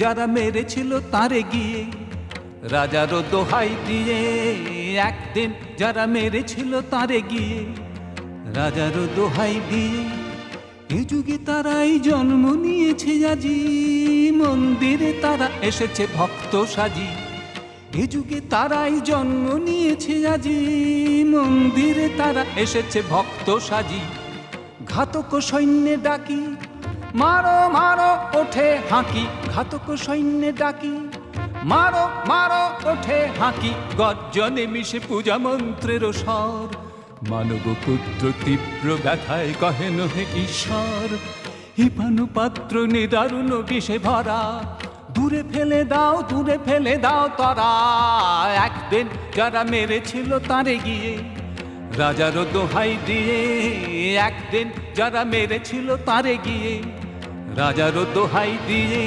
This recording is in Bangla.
যারা মেরেছিল তারে গিয়ে, রাজারও দোহাই দিয়ে। একদিন যারা মেরেছিল তারে গিয়ে, রাজারও দোহাই দিয়ে। এ যুগে তারাই জন্ম নিয়েছে আজি, মন্দিরে তারা এসেছে ভক্ত সাজি। এ যুগে তারাই জন্ম নিয়েছে আজি, মন্দিরে তারা এসেছে ভক্ত সাজি। ঘাতক সৈন্যে ডাকি, মারো মারো ওঠে হাঁকি। ঘাতক সৈন্যে ডাকি, মারো মারো ওঠে হাঁকি। গর্জনে মিশে পূজা মন্ত্রের স্বর, মানব পুত্র তীব্র ব্যথায় কহেন হে ঈশ্বর। হিপানু পাত্র নিদারুণ বিষে ভরা, দূরে ফেলে দাও, দূরে ফেলে দাও তরা। একদিন যারা মেরেছিল তারে গিয়ে, রাজারও দোহাই দিয়ে। একদিন যারা মেরেছিল তারে গিয়ে, রাজারও দোহাই দিয়ে।